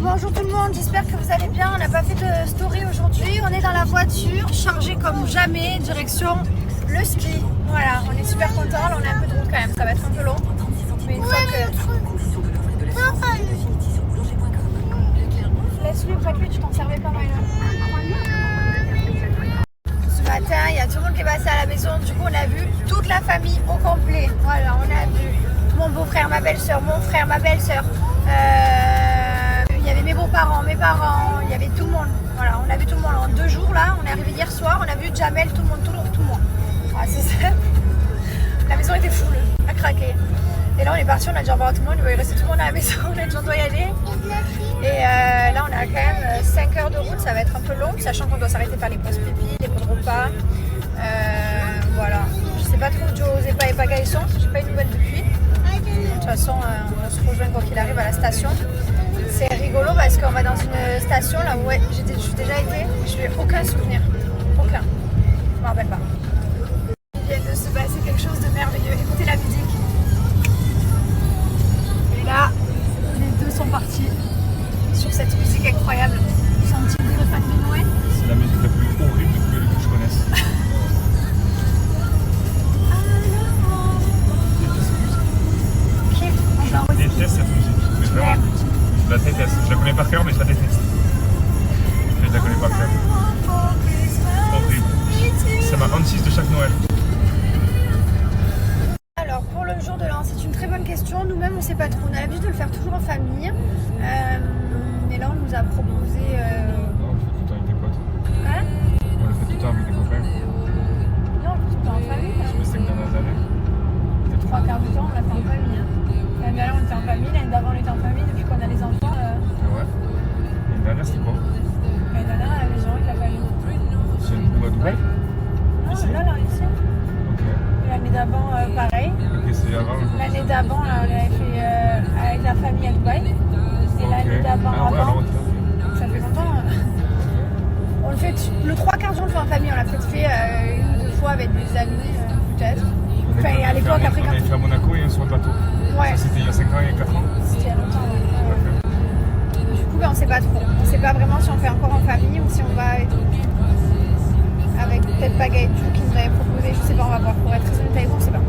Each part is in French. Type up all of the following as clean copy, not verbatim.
Bonjour tout le monde, j'espère que vous allez bien. On n'a pas fait de story aujourd'hui. On est dans la voiture, chargée comme jamais, direction le ski. Voilà, on est super contents. Là, on a un peu de route quand même, ça va être un peu long. Mais une fois que... Laisse-lui, prête-lui, tu t'en servais pas mal. Ce matin, il y a tout le monde qui est passé à la maison. Du coup, on a vu toute la famille au complet. Voilà, on a vu mon beau-frère, ma belle-sœur, mon frère, ma belle-sœur. Il y avait mes beaux-parents, mes parents, il y avait tout le monde. Voilà, on a vu tout le monde en 2 jours là. On est arrivé hier soir, on a vu Jamel, tout le monde. Voilà, c'est ça. La maison était full, à craquer. Et là on est parti, on a dit au revoir à tout le monde, il va y rester tout le monde à la maison, on a dit on doit y aller. Et là on a quand même 5 heures de route, ça va être un peu long, sachant qu'on doit s'arrêter faire les pauses pipi, les pauses repas. Voilà, je sais pas trop où Joe, Zepa et Paga ils sont, j'ai pas eu de nouvelles depuis. De toute façon, on se rejoint quoi qu'il arrive à la station. C'est rigolo parce qu'on va dans une station là où j'ai déjà été, je n'ai aucun souvenir. Aucun. Je me rappelle pas. Il vient de se passer quelque chose de merveilleux. Écoutez la musique. Et là, les deux sont partis sur cette musique incroyable. Ils sont un petit peu fans de Noël. C'est la musique la plus horrible que je connaisse. Je déteste cette musique. Mais vraiment, je la déteste. Je la connais par cœur, mais je la déteste. Je la connais par cœur. Horrible. C'est ma hantise de chaque Noël. Alors pour le jour de l'an, c'est une très bonne question. Nous-mêmes, on ne sait pas trop. On a l'habitude de le faire toujours en famille. Mais là, on nous a proposé. Non, on le fait tout le temps avec des potes. Hein? On le fait tout le temps avec des copains. Non, on le fait tout le temps en famille. Sur les 5 dernières années. 3 quarts du temps, on l'a fait en famille. L'année dernière, on était en famille. L'année d'avant, on était en famille. Depuis qu'on a les enfants. Ah ouais. L'année dernière, c'était quoi? L'année dernière, à la maison avec la famille. C'est où à Dubaï? Non, Ici? là, ici. Ok. L'année d'avant, pareil. Ok, c'est avant. L'année d'avant, on l'avait fait avec la famille à Dubaï. Et l'année d'avant, Ah ouais, alors, ok. ça fait longtemps. On le fait, le 3 quarts du temps, on le fait en famille. On l'a peut-être fait 1 ou 2 fois avec des amis, peut-être. Enfin, à l'époque, après on quand. avait fait à Monaco et un sur le bateau. Ouais. Ça, c'était il y a 5 ans, il y a 4 ans. C'était il y a longtemps, ouais. Du coup, on ne sait pas trop. On ne sait pas vraiment si on fait encore en famille ou si on va avec peut-être Paga et tout qui nous avait proposé. Je sais pas, on va voir. Pour être très honnête avec vous, on ne sait pas.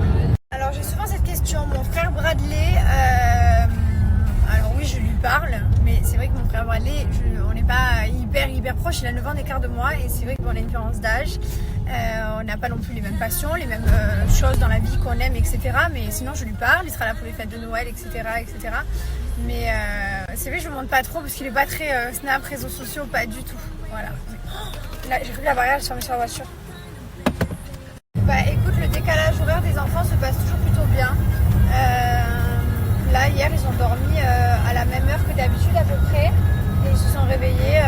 Alors, j'ai souvent cette question. Mon frère Bradley, alors oui, je lui parle, mais c'est vrai que mon frère Bradley, on n'est pas hyper proche. Il a 9 ans d'écart de moi et c'est vrai qu'on a une différence d'âge. On n'a pas non plus les mêmes passions, les mêmes choses dans la vie qu'on aime, etc. Mais sinon, je lui parle. Il sera là pour les fêtes de Noël, etc. Mais c'est vrai que je ne me montre pas trop parce qu'il n'est pas très snap, réseaux sociaux, pas du tout. Voilà. Là, j'ai cru que la barrière se fermait sur la voiture. Bah écoute, le décalage horaire des enfants se passe toujours plutôt bien. Là, hier, ils ont dormi à la même heure que d'habitude à peu près. Et ils se sont réveillés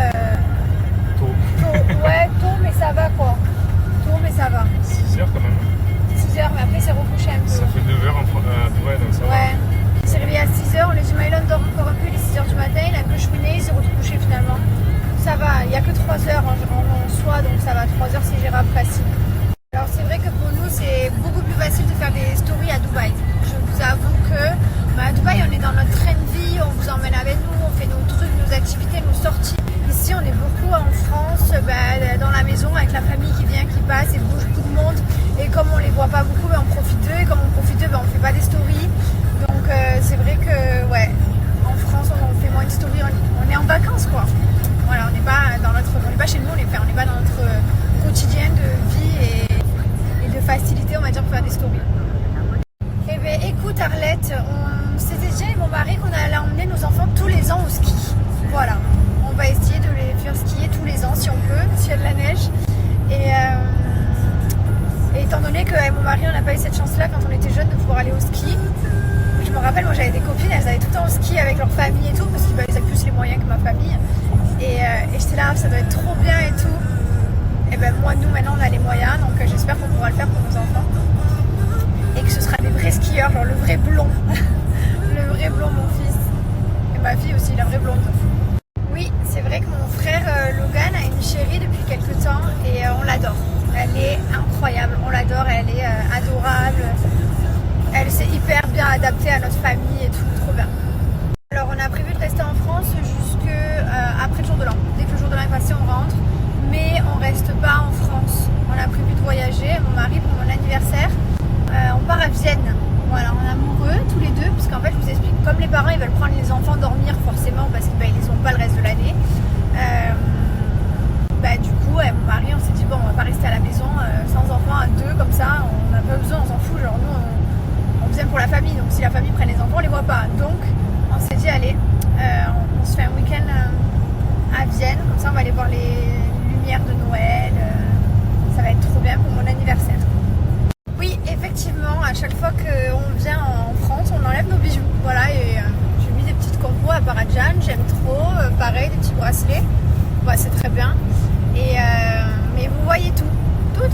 Tôt. Ouais, tôt, mais ça va quoi. Tôt, mais ça va. 6 heures quand même. 6 heures, mais après, c'est recouché un peu. Ça fait 9 heures à Dubaï, donc ça va. Ouais. Il s'est réveillé à 6 heures. On lui a dit, Mylon dort encore un peu, il est 6 heures du matin. Il a un peu chouiné, il s'est recouché finalement. Ça va, il n'y a que 3 heures en soi, donc ça va. 3 heures, c'est gérable facile. Alors, c'est vrai que pour nous, c'est beaucoup plus facile de faire des stories à Dubaï. Je vous avoue que à Dubaï, on est dans notre train de vie, on vous emmène avec nous, on fait nos trucs, nos activités, nos sorties. Ici, on est beaucoup en France, dans la maison, avec la famille qui vient, qui passe, et bouge beaucoup de monde. Et comme on les voit pas beaucoup, on profite d'eux. Et comme on profite d'eux, on fait pas des stories. Donc, c'est vrai que, ouais, en France, on fait moins de stories. On est en vacances, quoi. Voilà, on n'est pas chez nous, on n'est pas dans notre quotidien de vie et de facilité, on va dire, pour faire des stories. Eh bien, écoute, Arlette, on s'était dit avec mon mari qu'on allait emmener nos enfants tous les ans au ski. Voilà, on va essayer de les faire skier tous les ans si on peut, s'il y a de la neige. Et étant donné qu'avec mon mari, on n'a pas eu cette chance-là quand on était jeunes de pouvoir aller au ski. Je me rappelle, moi j'avais des copines, elles allaient tout le temps au ski avec leur famille et tout, parce qu'ils avaient plus les moyens que ma famille. Et j'étais là, ça doit être trop bien et tout. Et ben moi, nous maintenant, on a les moyens, donc j'espère qu'on pourra le faire pour nos enfants. Et que ce sera des vrais skieurs, genre le vrai blond. Le vrai blond, mon fils. Et ma fille aussi, la vraie blonde. Oui, c'est vrai que mon frère Logan a une chérie depuis quelques temps et on l'adore. Elle est incroyable, on l'adore, elle est adorable. Elle s'est hyper bien adaptée à notre famille et tout, trop bien. Alors on a prévu de rester en France oreilles, des petits bracelets. Ouais, c'est très bien. Mais vous voyez tout. Tout.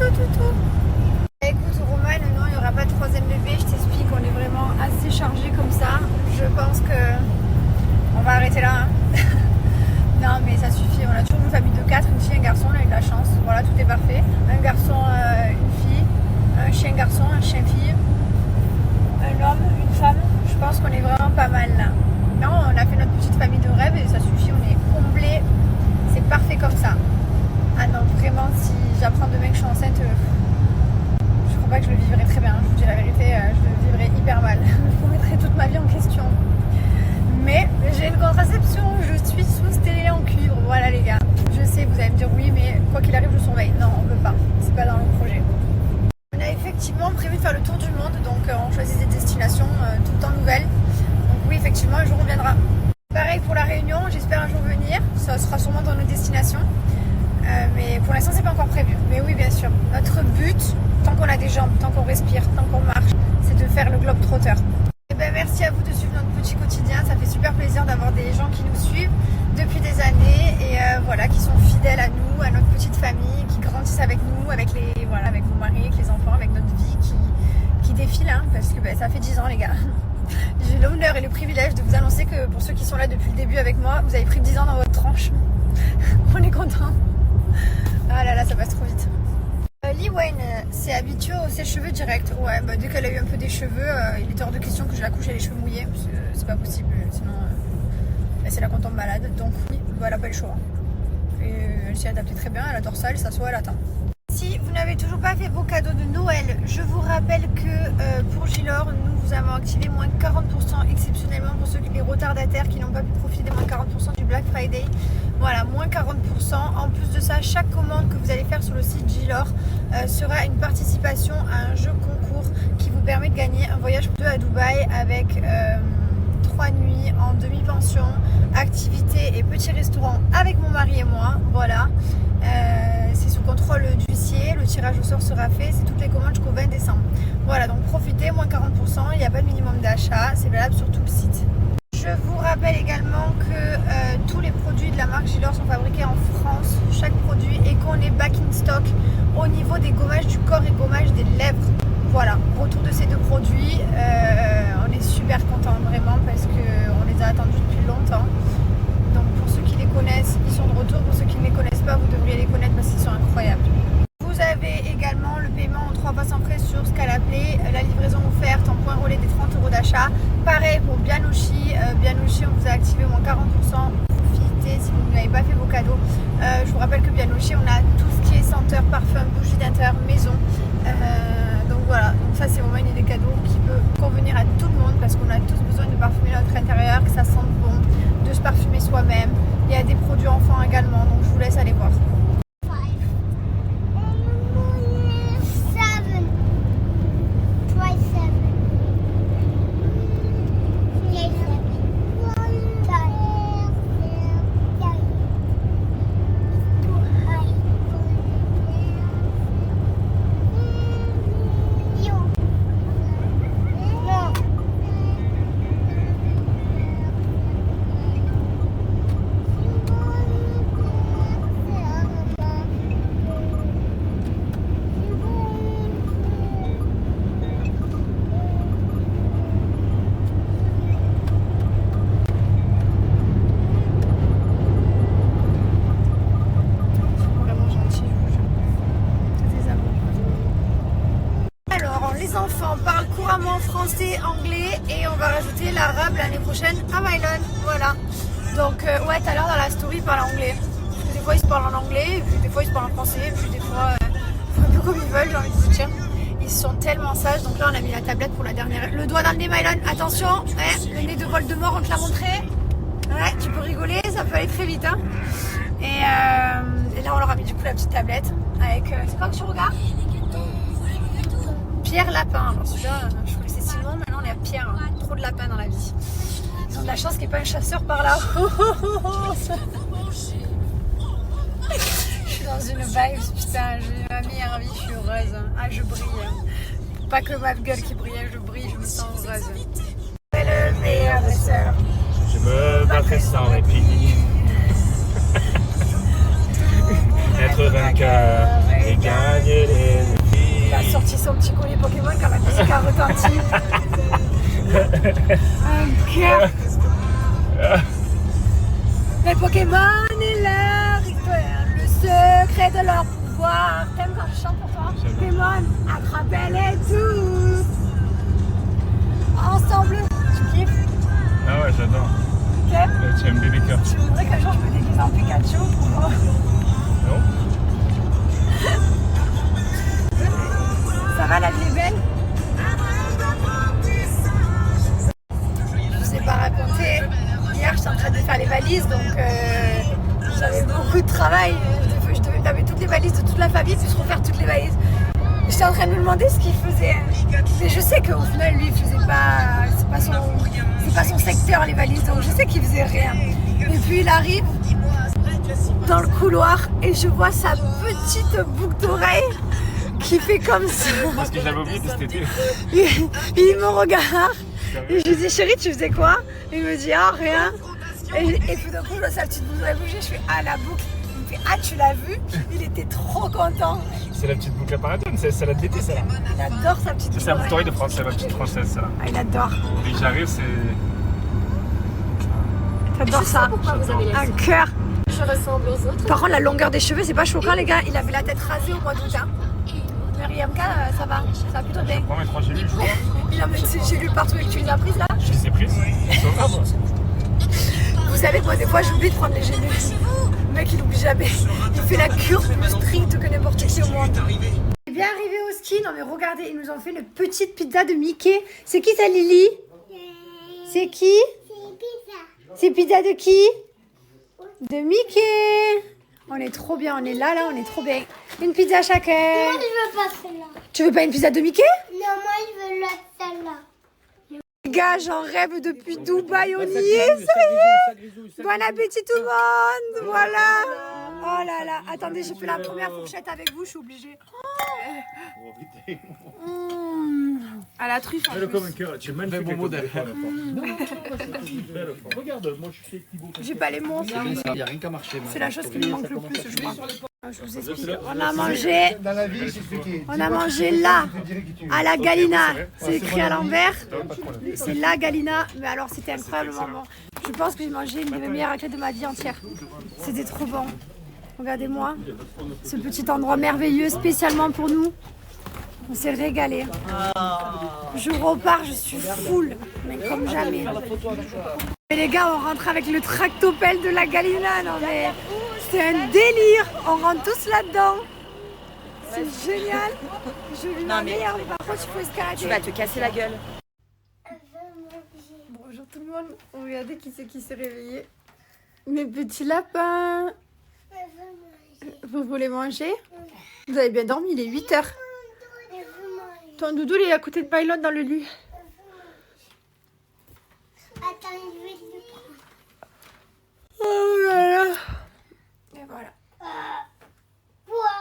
Écoute, Roman, non, il n'y aura pas de troisième bébé. Je t'explique, on est vraiment assez chargé comme ça. Je pense que on va arrêter là. Hein. Non, mais ça suffit. On a toujours une famille de 4, une fille, un garçon. On a eu de la chance. Voilà, tout est parfait. Un garçon, une fille, un chien, garçon, un chien, fille, un homme, une femme. Je pense qu'on est vraiment pas mal là. Non, on a fait notre petite famille de rêve et ça suffit. On est comblé. C'est parfait comme ça. Ah non, vraiment, si j'apprends demain que je suis enceinte, je crois pas que je le vivrai très bien. Je vous dis la vérité, je le vivrai hyper mal. Je remettrai toute ma vie en question. Mais j'ai une contraception, je suis sous stérilet en cuivre. Voilà les gars. Je sais, vous allez me dire oui, mais quoi qu'il arrive, je surveille. Non, on peut pas. C'est pas dans le projet. On a effectivement prévu de faire le tour du monde, donc on choisit des destinations tout le temps nouvelles. Donc oui, effectivement, un jour on viendra. Pareil pour la Réunion, j'espère un jour venir. Ça sera sûrement dans nos destinations. Mais pour l'instant, c'est pas encore prévu. Mais oui, bien sûr. Notre but, tant qu'on a des jambes, tant qu'on respire, tant qu'on marche, c'est de faire le globe-trotteur. Et ben, merci à vous de suivre notre petit quotidien. Ça fait super plaisir d'avoir des gens qui nous suivent depuis des années et voilà, qui sont fidèles à nous, à notre petite famille, qui grandissent avec nous, avec nos maris, avec les enfants, avec notre vie qui défile, hein, parce que ça fait 10 ans, les gars. J'ai l'honneur et le privilège de vous annoncer que pour ceux qui sont là depuis le début avec moi, vous avez pris 10 ans dans votre tranche. On est contents. Ah là là, ça passe trop vite. Lee Wayne s'est habituée au sèche-cheveux direct. Ouais, dès qu'elle a eu un peu des cheveux, il était hors de question que je la couche les cheveux mouillés. Parce que c'est pas possible, sinon c'est là qu'on tombe malade. Donc oui, elle n'a pas le choix. Et elle s'y adapte très bien, elle adore ça, elle s'assoit, elle attend. Si vous n'avez toujours pas fait vos cadeaux de Noël, je vous rappelle que pour Gilor, nous vous avons activé moins 40% exceptionnellement pour ceux les retardataires qui n'ont pas pu profiter des moins 40% du Black Friday. Voilà, moins 40%. En plus de ça, chaque commande que vous allez faire sur le site Gilor sera une participation à un jeu concours qui vous permet de gagner un voyage pour deux à Dubaï avec 3 nuits en demi-pension, activités et petits restaurants avec mon mari et moi. Voilà. C'est sous contrôle d'huissier, le tirage au sort sera fait, c'est toutes les commandes jusqu'au 20 décembre. Voilà, donc profitez, moins 40%, il n'y a pas de minimum d'achat, c'est valable sur tout le site. Je vous rappelle également que tous les produits de la marque Gilor sont fabriqués en France, chaque produit, et qu'on est back in stock au niveau des gommages du corps et gommages des lèvres. Voilà, retour de ces deux produits, on est super contents vraiment parce qu'on les a attendus depuis longtemps. Donc pour ceux qui les connaissent, ils sont de retour. Pour ceux qui ne les connaissent pas, vous devriez les connaître parce qu'ils sont incroyables. Vous avez également le paiement en 3 fois sans frais sur Scalapay, la livraison offerte en point relais des 30 € d'achat. Pareil pour Bianouchi. Bianouchi, on vous a activé moins 40%. Profitez si vous n'avez pas fait vos cadeaux. Je vous rappelle que Bianouchi, on a tout ce qui est senteur, parfum, bougie d'intérieur, maison. Donc voilà, donc ça c'est vraiment une idée cadeau qui peut convenir à tout le monde parce qu'on a tous besoin de parfumer notre intérieur, que ça sente bon, de se parfumer soi-même. Il y a des produits enfants également, donc je vous laisse aller voir. Français, anglais et on va rajouter l'arabe l'année prochaine à Mylon. Voilà. Donc ouais, tout à l'heure dans la story il parle anglais. Parce que des fois ils se parlent en anglais, et puis des fois ils se parlent en français, et puis des fois un peu comme ils veulent, j'ai envie de vous dire. Ils sont tellement sages. Donc là on a mis la tablette pour la dernière. Le doigt dans le nez Mylon, attention, le nez de Voldemort on te l'a montré. Ouais, tu peux rigoler, ça peut aller très vite. Hein. Et là on leur a mis du coup la petite tablette avec. C'est quoi que tu regardes? Pierre Lapin. Alors celui-là, je crois que c'est Simon, maintenant on est à Pierre. Hein. Trop de lapins dans la vie. Ils ont de la chance qu'il n'y ait pas un chasseur par là. Je suis dans une vibe, putain, j'ai ma meilleure vie, je suis heureuse. Ah, je brille. Pas que ma gueule qui brille, je brille, je me sens heureuse. C'est le meilleur des sœurs. Je me battrai sans répit. Un cœur. Les Pokémon et leur histoire, le secret de leur pouvoir. T'aimes quand je chante pour toi? Pokémon, attrape-les et tous. Ensemble, tu kiffes? Ah ouais, j'adore. Ok. Tu aimes bébé cœur. Tu voudrais qu'un jour je me déguise en Pikachu pour moi? Non? Ça va, la vie est belle? Je sais pas raconter. Hier, j'étais en train de faire les valises, donc j'avais beaucoup de travail. Je devais taper toutes les valises de toute la famille, puis refaire toutes les valises. J'étais en train de me demander ce qu'il faisait. Mais je sais qu'au final, lui, il faisait pas. C'est pas son secteur, les valises, donc je sais qu'il faisait rien. Et puis il arrive dans le couloir et je vois sa petite boucle d'oreille qui fait comme ça. Parce que j'avais oublié de cet été. Il me regarde et je lui dis chérie, tu faisais quoi? Il me dit ah rien. Et tout d'un coup je vois sa petite boucle d'oreille bouger, je fais ah la boucle. Il me fait ah tu l'as vu? Il était trop content. C'est la petite boucle à paratone, c'est celle-là de l'été, celle-là. Il adore sa petite boucle. C'est la boucle d'oreille de France, c'est la petite française, celle-là. Ah, il adore. Dès que j'arrive, c'est. J'adore ça. Un cœur. Je ressemble aux autres. Par contre, la longueur des cheveux, c'est pas choquant, les gars. Il avait la tête rasée au mois d'août. Hein. Mais Riamka, ça va plutôt bien. Prends mes 3 gélules, je crois. Il a mis ses gélules partout et que tu les as prises là. Je les ai prises. Ils sont là, moi. Vous savez que moi, des fois, j'oublie de prendre les gélules. Le mec, il oublie jamais. Il fait la cure plus stricte que n'importe qui au monde. On est bien arrivé au ski. Non, mais regardez, ils nous ont fait une petite pizza de Mickey. C'est qui ça, Lily? C'est qui? C'est pizza de qui? De Mickey. On est trop bien, on est là, on est trop bien. Une pizza chacun. Moi, je veux pas celle-là. Tu veux pas une pizza de Mickey? Non, moi, je veux celle-là. Les gars, j'en rêve depuis Dubaï, on y est, ça y est. Bon appétit tout le monde, voilà. Oh là là, attendez, je fais la première fourchette avec vous, je suis obligée. À la truffe. Fais-le comme un cœur, tu es magnifique. Bon modèle. Regarde, moi je suis Thibaut. J'ai pas les mots. Il n'y a rien qu'à marcher. C'est la chose qui me manque le plus, je crois. Je vous explique. On a mangé là, à la Galina. C'est écrit à l'envers. C'est la Galina. Mais alors, c'était incroyablement bon. Je pense que j'ai mangé une des meilleures raclettes de ma vie entière. C'était trop bon. Regardez-moi. Ce petit endroit merveilleux, spécialement pour nous. On s'est régalé. Je repars, je suis full, mais comme jamais. Mais les gars, on rentre avec le tractopelle de la Galina. Non mais c'est un délire. On rentre tous là-dedans. C'est génial. Je vis ma meilleure, mais par contre, il faut escalader. Tu vas te casser la gueule. Bonjour tout le monde. Regardez qui c'est qui s'est réveillé. Mes petits lapins. Vous voulez manger? Vous avez bien dormi, il est 8h. Ton doudou, il est à côté de Pylon dans le lit. Attends, je vais le prendre. Oh là là. Et voilà. Quoi?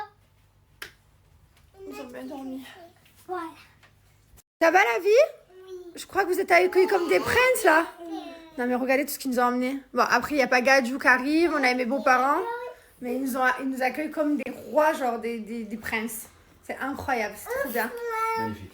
Ils ont bien dormi. Voilà. Ça va la vie? Je crois que vous êtes accueillis comme des princes là. Non mais regardez tout ce qu'ils nous ont emmené. Bon après il n'y a pas Gadjou qui arrive, on a mes beaux-parents. Mais ils nous accueillent comme des rois, genre des princes. C'est incroyable, c'est trop bien. Magnifique.